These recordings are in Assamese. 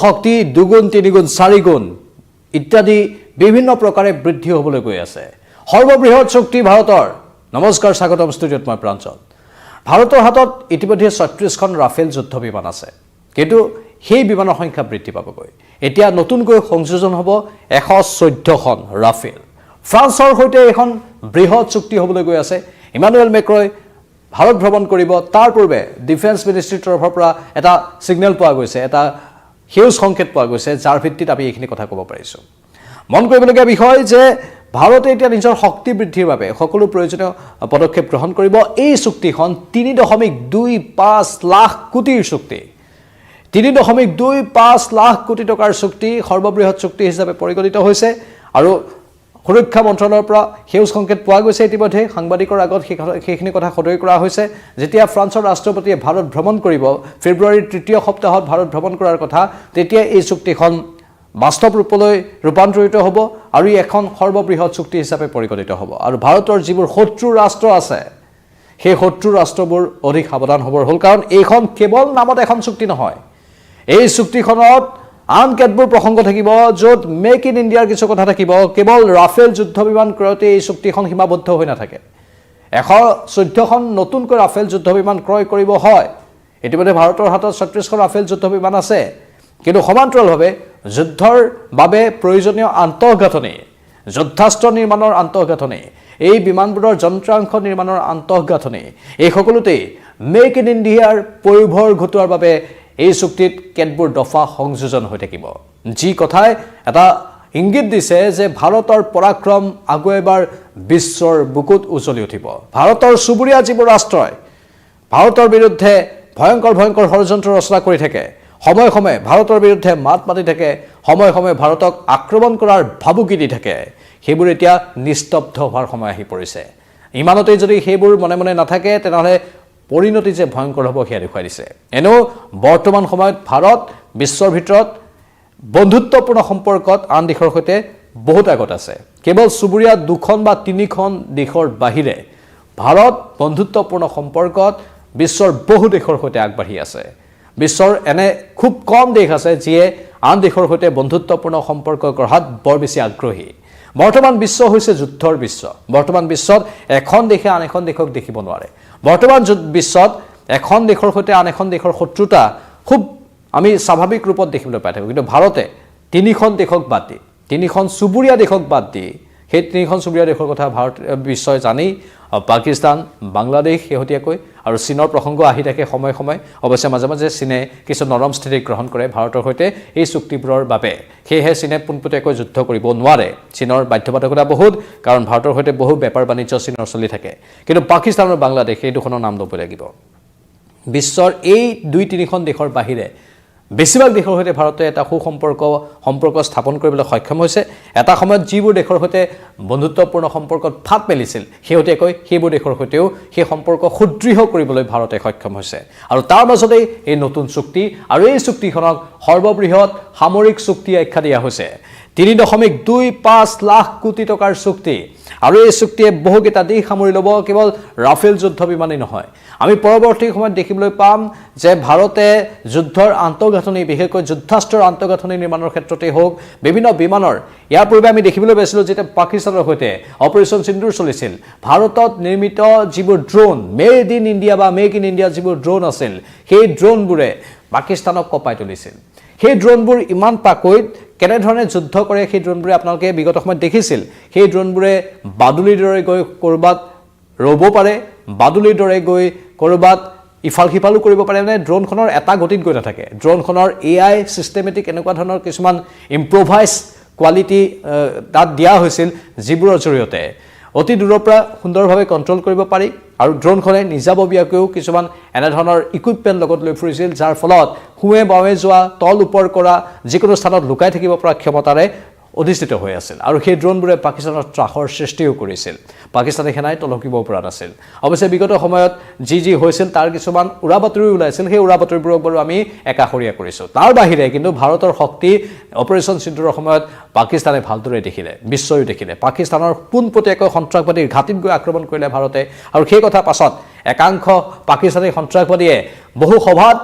শক্তি দুগুণ তিনিগুণ চাৰিগুণ ইত্যাদি বিভিন্ন প্ৰকাৰে বৃদ্ধি হ'বলৈ গৈ আছে সৰ্ববৃহৎ শক্তি ভাৰতৰ নমস্কাৰ স্বাগতম ষ্টুডিঅ'ত মই প্ৰাঞ্জল ভাৰতৰ হাতত ইতিমধ্যে ৩৬খন ৰাফেল যুদ্ধ বিমান আছে কিন্তু সেই বিমানৰ সংখ্যা বৃদ্ধি পাবগৈ এতিয়া নতুনকৈ সংযোজন হ'ব ১১৪খন ৰাফেল ফ্ৰান্সৰ সৈতে এখন বৃহৎ চুক্তি হ'বলৈ গৈ আছে ইমানুৱেল মেক্ৰই ভাৰত ভ্ৰমণ কৰিব তাৰ পূৰ্বে ডিফেন্স মিনিষ্ট্ৰীৰ তৰফৰ পৰা এটা সিগনেল পোৱা গৈছে এটা সেউজ সংকেত পোৱা গৈছে যাৰ ভিত্তিত আমি এইখিনি কথা ক'ব পাৰিছোঁ মন কৰিবলগীয়া বিষয় যে ভাৰতে এতিয়া নিজৰ শক্তি বৃদ্ধিৰ বাবে সকলো প্ৰয়োজনীয় পদক্ষেপ গ্ৰহণ কৰিব এই চুক্তিখন ৩.25 লাখ কোটিৰ চুক্তি ৩.25 লাখ কোটি টকাৰ চুক্তি সৰ্ববৃহৎ চুক্তি হিচাপে পৰিগণিত হৈছে আৰু সুৰক্ষা মন্ত্ৰালয়ৰ পৰা সেউজ সংকেত পোৱা গৈছে ইতিমধ্যে সাংবাদিকৰ আগত সেইখিনি কথা সদৰি কৰা হৈছে যেতিয়া ফ্ৰান্সৰ ৰাষ্ট্ৰপতিয়ে ভাৰত ভ্ৰমণ কৰিব ফেব্ৰুৱাৰীৰ তৃতীয় সপ্তাহত ভাৰত ভ্ৰমণ কৰাৰ কথা তেতিয়া এই চুক্তিখন বাস্তৱ ৰূপলৈ ৰূপান্তৰিত হ'ব আৰু এখন সৰ্ববৃহৎ চুক্তি হিচাপে পৰিগণিত হ'ব আৰু ভাৰতৰ যিবোৰ শত্ৰু ৰাষ্ট্ৰ আছে সেই শত্ৰু ৰাষ্ট্ৰবোৰ অধিক সাৱধান হ'বৰ হ'ল কাৰণ এইখন কেৱল নামত এখন চুক্তি নহয় এই চুক্তিখনত আন কেতবোৰ প্ৰসংগ থাকিব য'ত মেক ইন ইণ্ডিয়াৰ কিছু কথা থাকিব কেৱল ৰাফেল যুদ্ধ বিমান ক্ৰয়তে এই চুক্তিখন সীমাবদ্ধ হৈ নাথাকে ১১৪খন নতুনকৈ ৰাফেল যুদ্ধ বিমান ক্ৰয় কৰিব হয় ইতিমধ্যে ভাৰতৰ হাতত ৩৬খন ৰাফেল যুদ্ধ বিমান আছে কিন্তু সমান্তৰালভাৱে যুদ্ধৰ বাবে প্ৰয়োজনীয় আন্তঃগাঁথনি যুদ্ধাস্ত্ৰ নিৰ্মাণৰ আন্তঃগাঁথনি এই বিমানবোৰৰ যন্ত্ৰাংশ নিৰ্মাণৰ আন্তঃগাঁথনি এই সকলোতেই মেক ইন ইণ্ডিয়াৰ পয়োভৰ ঘটোৱাৰ বাবে এই চুক্তিত কেতবোৰ দফা সংযোজন হৈ থাকিব যি কথাই এটা ইংগিত দিছে যে ভাৰতৰ পৰাক্ৰম আগু এবাৰ বিশ্বৰ বুকুত উজ্বলি উঠিব ভাৰতৰ চুবুৰীয়া যিবোৰ ৰাষ্ট্ৰই ভাৰতৰ বিৰুদ্ধে ভয়ংকৰ ষড়যন্ত্ৰ ৰচনা কৰি থাকে সময়ে সময়ে ভাৰতৰ বিৰুদ্ধে মাত মাতি থাকে সময়ে সময়ে ভাৰতক আক্ৰমণ কৰাৰ ভাবুকি দি থাকে সেইবোৰ এতিয়া নিস্তব্ধ হোৱাৰ সময় আহি পৰিছে ইমানতেই যদি সেইবোৰ মনে মনে নাথাকে তেনেহ'লে পৰিণতি যে ভয়ংকৰ হ'ব সেয়া দেখুৱাই দিছে এনেও বৰ্তমান সময়ত ভাৰত বিশ্বৰ ভিতৰত বন্ধুত্বপূৰ্ণ সম্পৰ্কত আন দেশৰ সৈতে বহুত আগত আছে কেৱল চুবুৰীয়া দুখন বা তিনিখন দেশৰ বাহিৰে ভাৰত বন্ধুত্বপূৰ্ণ সম্পৰ্কত বিশ্বৰ বহু দেশৰ সৈতে আগবাঢ়ি আছে বিশ্বৰ এনে খুব কম দেশ আছে যিয়ে আন দেশৰ সৈতে বন্ধুত্বপূৰ্ণ সম্পৰ্ক গঢ়াত বৰ বেছি আগ্ৰহী বৰ্তমান বিশ্ব হৈছে যুদ্ধৰ বিশ্ব বৰ্তমান বিশ্বত এখন দেশে আন এখন দেশক দেখিব নোৱাৰে বৰ্তমান বিশ্বত এখন দেশৰ সৈতে আন এখন দেশৰ শত্ৰুতা খুব আমি স্বাভাৱিক ৰূপত দেখিবলৈ পাই থাকোঁ কিন্তু ভাৰতে তিনিখন দেশক বাদ দি তিনিখন চুবুৰীয়া দেশক বাদ দি সেই তিনিখন চুবুৰীয়া দেশৰ কথা ভাৰত বিশ্বই জানেই পাকিস্তান বাংলাদেশ শেহতীয়াকৈ আৰু চীনৰ প্ৰসংগ আহি থাকে সময়ে সময়ে অৱশ্যে মাজে মাজে চীনে কিছু নৰম স্থিতি গ্ৰহণ কৰে ভাৰতৰ সৈতে এই চুক্তিবোৰৰ বাবে সেয়েহে চীনে পোনপটীয়াকৈ যুদ্ধ কৰিব নোৱাৰে চীনৰ বাধ্যবাধকতা বহুত কাৰণ ভাৰতৰ সৈতে বহু বেপাৰ বাণিজ্য চীনৰ চলি থাকে কিন্তু পাকিস্তান আৰু বাংলাদেশ এই দুখনৰ নাম ল'ব লাগিব বিশ্বৰ এই দুই তিনিখন দেশৰ বাহিৰে বেছিভাগ দেশৰ সৈতে ভাৰতে এটা সম্পৰ্ক স্থাপন কৰিবলৈ সক্ষম হৈছে এটা সময়ত যিবোৰ দেশৰ সৈতে বন্ধুত্বপূৰ্ণ সম্পৰ্কত ফাট মেলিছিল শেহতীয়াকৈ সেইবোৰ দেশৰ সৈতেও সেই সম্পৰ্ক সুদৃঢ় কৰিবলৈ ভাৰতে সক্ষম হৈছে আৰু তাৰ মাজতেই এই নতুন চুক্তি আৰু এই চুক্তিখনক সৰ্ববৃহৎ সামৰিক চুক্তি আখ্যা দিয়া হৈছে ৩.25 লাখ কোটি টকাৰ চুক্তি আৰু এই চুক্তিয়ে বহুকেইটা দিশ সামৰি ল'ব কেৱল ৰাফেল যুদ্ধ বিমানেই নহয় আমি পৰৱৰ্তী সময়ত দেখিবলৈ পাম যে ভাৰতে যুদ্ধৰ আন্তঃগাঁথনি বিশেষকৈ যুদ্ধাস্ত্ৰৰ আন্তঃগাঁথনি নিৰ্মাণৰ ক্ষেত্ৰতেই হওক বিভিন্ন বিমানৰ ইয়াৰ পূৰ্বে আমি দেখিবলৈ পাইছিলোঁ যেতিয়া পাকিস্তানৰ সৈতে অপাৰেশ্যন সিন্দুৰ চলিছিল ভাৰতত নিৰ্মিত যিবোৰ ড্ৰোন মেড ইন ইণ্ডিয়া বা মেক ইন ইণ্ডিয়া যিবোৰ ড্ৰোন আছিল সেই ড্ৰোনবোৰে পাকিস্তানক কঁপাই তুলিছিল সেই ড্ৰোনবোৰ ইমান পাকৈত কেনেধৰণে যুদ্ধ কৰে সেই ড্ৰোনবোৰে আপোনালোকে বিগত সময়ত দেখিছিল সেই ড্ৰোনবোৰে বাদুলিৰ দৰে গৈ ক'ৰবাত ৰ'ব পাৰে বাদুলিৰ দৰে গৈ ক'ৰবাত ইফাল সিফালো কৰিব পাৰে মানে ড্ৰোনখনৰ এটা গতিত গৈ নাথাকে ড্ৰোনখনৰ AI চিষ্টেমেটিক এনেকুৱা ধৰণৰ কিছুমান ইম্প্ৰভাইজ কোৱালিটি তাত দিয়া হৈছিল যিবোৰৰ জৰিয়তে অতি দূৰৰ পৰা সুন্দৰভাৱে কণ্ট্ৰোল কৰিব পাৰি আৰু ড্ৰোনখনে নিজাববীয়াকৈও কিছুমান এনেধৰণৰ ইকুইপমেণ্ট লগত লৈ ফুৰিছিল যাৰ ফলত সোঁৱে বাৱে যোৱা তল ওপৰ কৰা যিকোনো স্থানত লুকাই থাকিব পৰা ক্ষমতাৰে অধিষ্ঠিত হৈ আছিল আৰু সেই ড্ৰোনবোৰে পাকিস্তানৰ ত্ৰাসৰ সৃষ্টিও কৰিছিল পাকিস্তানী সেনাই তলকিব পৰা নাছিল অৱশ্যে বিগত সময়ত যি হৈছিল তাৰ কিছুমান উৰাবাতৰি ওলাইছিল সেই উৰাবাতৰিবোৰক বাৰু আমি একাষৰীয়া কৰিছোঁ তাৰ বাহিৰে কিন্তু ভাৰতৰ শক্তি অপাৰেশ্যন সিন্দুৰৰ সময়ত পাকিস্তানে ভালদৰে দেখিলে বিশ্বই দেখিলে পাকিস্তানৰ পোনপটীয়াকৈ সন্ত্ৰাসবাদীৰ ঘাটিত গৈ আক্ৰমণ কৰিলে ভাৰতে আৰু সেই কথা পাছত একাংশ পাকিস্তানী সন্ত্ৰাসবাদীয়ে বহু সভাত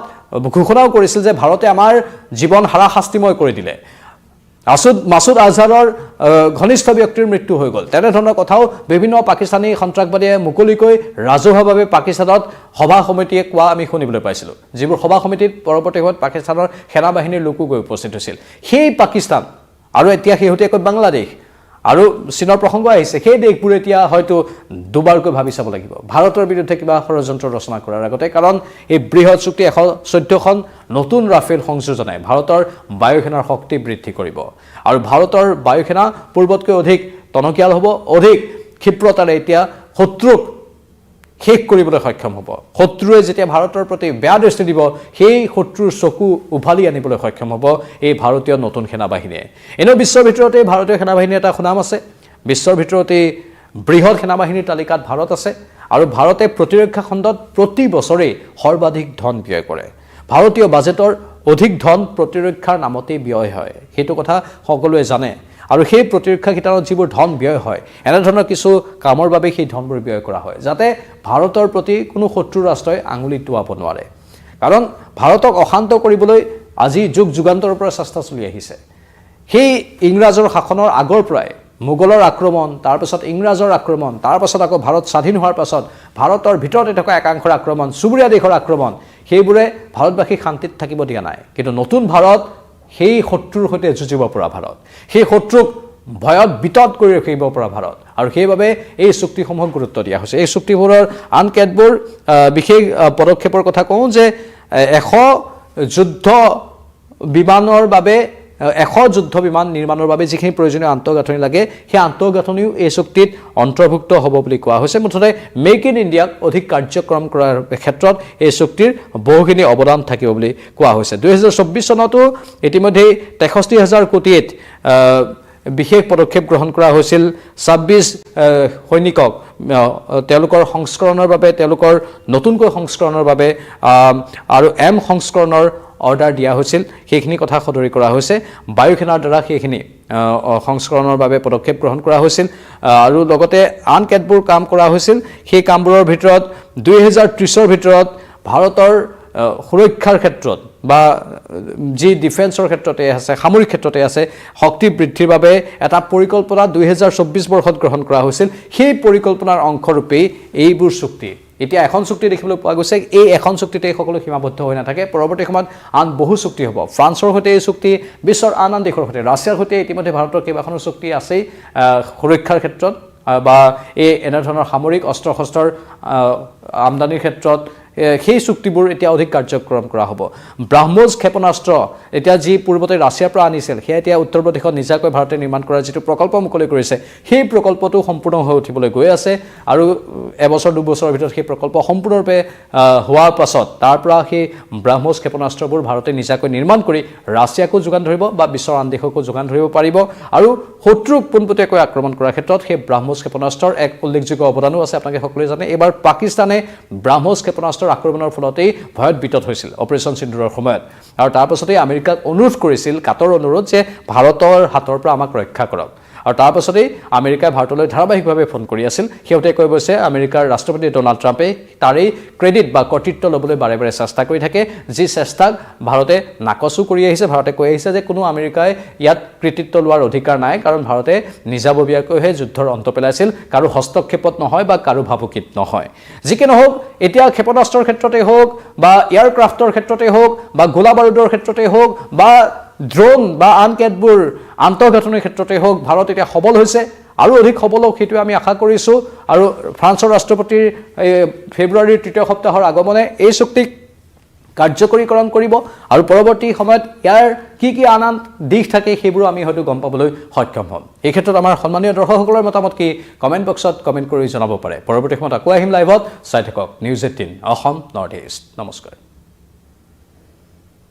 ঘোষণাও কৰিছিল যে ভাৰতে আমাৰ জীৱন হাৰাশাস্তিময় কৰি দিলে মাসুদ আজহাৰৰ ঘনিষ্ঠ ব্যক্তিৰ মৃত্যু হৈ গ'ল তেনেধৰণৰ কথাও বিভিন্ন পাকিস্তানী সন্ত্ৰাসবাদীয়ে মুকলিকৈ ৰাজহুৱাভাৱে পাকিস্তানত সভা সমিতিয়ে কোৱা আমি শুনিবলৈ পাইছিলোঁ যিবোৰ সভা সমিতিত পৰৱৰ্তী সময়ত পাকিস্তানৰ সেনাবাহিনীৰ লোকো গৈ উপস্থিত হৈছিল সেই পাকিস্তান আৰু এতিয়া শেহতীয়াকৈ বাংলাদেশ আৰু চীনৰ প্ৰসংগ আহিছে সেই দেশবোৰ এতিয়া হয়তো দুবাৰকৈ ভাবি চাব লাগিব ভাৰতৰ বিৰুদ্ধে কিবা ষড়যন্ত্ৰ ৰচনা কৰাৰ আগতে কাৰণ এই বৃহৎ চুক্তি 114খন নতুন ৰাফেল সংযোজনাই ভাৰতৰ বায়ুসেনাৰ শক্তি বৃদ্ধি কৰিব আৰু ভাৰতৰ বায়ুসেনা পূৰ্বতকৈ অধিক টনকিয়াল হ'ব অধিক ক্ষিপ্ৰতাৰে এতিয়া শত্ৰুক শেষ কৰিবলৈ সক্ষম হ'ব শত্ৰুৱে যেতিয়া ভাৰতৰ প্ৰতি বেয়া দৃষ্টি দিব সেই শত্ৰুৰ চকু উভালি আনিবলৈ সক্ষম হ'ব এই ভাৰতীয় নতুন সেনাবাহিনীয়ে এনেও বিশ্বৰ ভিতৰতে ভাৰতীয় সেনাবাহিনীৰ এটা সুনাম আছে বিশ্বৰ ভিতৰতে বৃহৎ সেনাবাহিনীৰ তালিকাত ভাৰত আছে আৰু ভাৰতে প্ৰতিৰক্ষা খণ্ডত প্ৰতি বছৰে সৰ্বাধিক ধন ব্যয় কৰে ভাৰতীয় বাজেটৰ অধিক ধন প্ৰতিৰক্ষাৰ নামতে ব্যয় হয় সেইটো কথা সকলোৱে জানে আৰু সেই প্ৰতিৰক্ষা ক্ষেত্ৰত যিবোৰ ধন ব্যয় হয় এনে ধৰণৰ কিছু কামৰ বাবে সেই ধনবোৰ ব্যয় কৰা হয় যাতে ভাৰতৰ প্ৰতি কোনো শত্ৰু ৰাষ্ট্ৰই আঙুলি টোৱাব নোৱাৰে কাৰণ ভাৰতক অশান্ত কৰিবলৈ আজি যুগ যুগান্তৰৰ পৰা চেষ্টা চলি আহিছে সেই ইংৰাজৰ শাসনৰ আগৰ পৰাই মোগলৰ আক্ৰমণ তাৰ পাছত ইংৰাজৰ আক্ৰমণ তাৰ পাছত আকৌ ভাৰত স্বাধীন হোৱাৰ পাছত ভাৰতৰ ভিতৰতে থকা একাংশৰ আক্ৰমণ চুবুৰীয়া দেশৰ আক্ৰমণ সেইবোৰে ভাৰতবাসী শান্তিত থাকিব দিয়া নাই কিন্তু নতুন ভাৰত সেই শত্ৰুৰ সৈতে যুঁজিব পৰা ভাৰত সেই শত্ৰুক ভয়ত বিতত কৰি ৰাখিব পৰা ভাৰত আৰু সেইবাবে এই চুক্তিসমূহক গুৰুত্ব দিয়া হৈছে এই চুক্তিবোৰৰ আন কেতবোৰ বিশেষ পদক্ষেপৰ কথা কওঁ যে 100 যুদ্ধ বিমানৰ বাবে 100 যুদ্ধ বিমান নিৰ্মাণৰ বাবে যিখিনি প্ৰয়োজনীয় আন্তঃগাঁথনি লাগে সেই আন্তঃগাঁথনিও এই চুক্তিত অন্তৰ্ভুক্ত হ'ব বুলি কোৱা হৈছে মুঠতে মেক ইন ইণ্ডিয়াক অধিক কাৰ্যক্ৰম কৰাৰ ক্ষেত্ৰত এই চুক্তিৰ বহুখিনি অৱদান থাকিব বুলি কোৱা হৈছে 2024 চনতো ইতিমধ্যে 63,000 কোটিত বিশেষ পদক্ষেপ গ্ৰহণ কৰা হৈছিল 26 সৈনিকক তেওঁলোকৰ সংস্কৰণৰ বাবে তেওঁলোকৰ নতুনকৈ সংস্কৰণৰ বাবে আৰু এম সংস্কৰণৰ অৰ্ডাৰ দিয়া হৈছিল সেইখিনি কথা সদৰি কৰা হৈছে বায়ুসেনাৰ দ্বাৰা সেইখিনি সংস্কৰণৰ বাবে পদক্ষেপ গ্ৰহণ কৰা হৈছিল আৰু লগতে আন কেতবোৰ কাম কৰা হৈছিল সেই কামবোৰৰ ভিতৰত 2030ৰ ভিতৰত ভাৰতৰ সুৰক্ষাৰ ক্ষেত্ৰত বা যি ডিফেন্সৰ ক্ষেত্ৰতে আছে সামৰিক ক্ষেত্ৰতে আছে শক্তি বৃদ্ধিৰ বাবে এটা পৰিকল্পনা 2024 বৰ্ষত গ্ৰহণ কৰা হৈছিল সেই পৰিকল্পনাৰ অংশৰূপে এইবোৰ চুক্তি এতিয়া এখন চুক্তি দেখিবলৈ পোৱা গৈছে এই এখন চুক্তিতে সকলো সীমাবদ্ধ হৈ নাথাকে পৰৱৰ্তী সময়ত আন বহু চুক্তি হ'ব ফ্ৰান্সৰ সৈতে এই চুক্তি বিশ্বৰ আন দেশৰ সৈতে ৰাছিয়াৰ সৈতে ইতিমধ্যে ভাৰতৰ কেইবাখনো চুক্তি আছেই সুৰক্ষাৰ ক্ষেত্ৰত বা এই এনে ধৰণৰ সামৰিক অস্ত্ৰ শস্ত্ৰৰ আমদানিৰ ক্ষেত্ৰত সেই চুক্তিবোৰ এতিয়া অধিক কাৰ্যক্ৰম কৰা হ'ব ব্ৰাহ্মোছ ক্ষেপণাস্ত্ৰ এতিয়া যি পূৰ্বতে ৰাছিয়াৰ পৰা আনিছিল সেয়া এতিয়া উত্তৰ প্ৰদেশত নিজাকৈ ভাৰতে নিৰ্মাণ কৰাৰ যিটো প্ৰকল্প মুকলি কৰিছে সেই প্ৰকল্পটো সম্পূৰ্ণ হৈ উঠিবলৈ গৈ আছে আৰু এবছৰ দুবছৰৰ ভিতৰত সেই প্ৰকল্প সম্পূৰ্ণৰূপে হোৱাৰ পাছত তাৰ পৰা সেই ব্ৰাহ্মোছ ক্ষেপণাস্ত্ৰবোৰ ভাৰতে নিজাকৈ নিৰ্মাণ কৰি ৰাছিয়াকো যোগান ধৰিব বা বিশ্বৰ আন দেশকো যোগান ধৰিব পাৰিব আৰু শত্ৰুক পোনপটীয়াকৈ আক্ৰমণ কৰাৰ ক্ষেত্ৰত সেই ব্ৰাহ্মোছ ক্ষেপণাস্ত্ৰৰ এক উল্লেখযোগ্য অৱদানো আছে আপোনালোকে সকলোৱে জানে এবাৰ পাকিস্তানে ব্ৰাহ্মোছ ক্ষেপণাস্ত্ৰ আক্ৰমণৰ ফলতেই ভয়ত বিতত হৈছিল অপাৰেশ্যন সিন্দুৰৰ সময়ত আৰু তাৰ পাছতেই আমেৰিকাক অনুৰোধ কৰিছিল কাটৰ অনুৰোধ যে ভাৰতৰ হাতৰ পৰা আমাক ৰক্ষা কৰক আৰু তাৰ পাছতেই আমেৰিকাই ভাৰতলৈ ধাৰাবাহিকভাৱে ফোন কৰি আছিল সিহঁতে কৈ গৈছে আমেৰিকাৰ ৰাষ্ট্ৰপতি ডোনাল্ড ট্ৰাম্পে তাৰেই ক্ৰেডিট বা কৰ্তৃত্ব ল'বলৈ বাৰে বাৰে চেষ্টা কৰি থাকে যি চেষ্টাক ভাৰতে নাকচো কৰি আহিছে ভাৰতে কৈ আহিছে যে কোনো আমেৰিকাই ইয়াত কৃতিত্ব লোৱাৰ অধিকাৰ নাই কাৰণ ভাৰতে নিজাববীয়াকৈহে যুদ্ধৰ অন্ত পেলাইছিল কাৰো হস্তক্ষেপত নহয় বা কাৰো ভাবুকিত নহয় যিকি নহওক এতিয়া ক্ষেপণাস্ত্ৰৰ ক্ষেত্ৰতে হওক বা এয়াৰক্ৰাফ্টৰ ক্ষেত্ৰতে হওক বা গোলা বাৰুদৰ ক্ষেত্ৰতে হওক বা ড্ৰোন বা আন কেতবোৰ আন্তঃগাঁথনিৰ ক্ষেত্ৰতে হওক ভাৰত এতিয়া সবল হৈছে আৰু অধিক সবল হওক সেইটো আমি আশা কৰিছোঁ আৰু ফ্ৰান্সৰ ৰাষ্ট্ৰপতিৰ ফেব্ৰুৱাৰীৰ 3য় সপ্তাহৰ আগমনে এই চুক্তিক কাৰ্যকৰীকৰণ কৰিব আৰু পৰৱৰ্তী সময়ত ইয়াৰ কি আন আন দিশ থাকে সেইবোৰ আমি হয়তো গম পাবলৈ সক্ষম হ'ম এই ক্ষেত্ৰত আমাৰ সন্মানীয় দৰ্শকসকলৰ মতামত কি কমেণ্ট বক্সত কমেণ্ট কৰি জনাব পাৰে পৰৱৰ্তী সময়ত আকৌ আহিম লাইভত চাই থাকক নিউজ 18 অসম নৰ্থ ইষ্ট নমস্কাৰ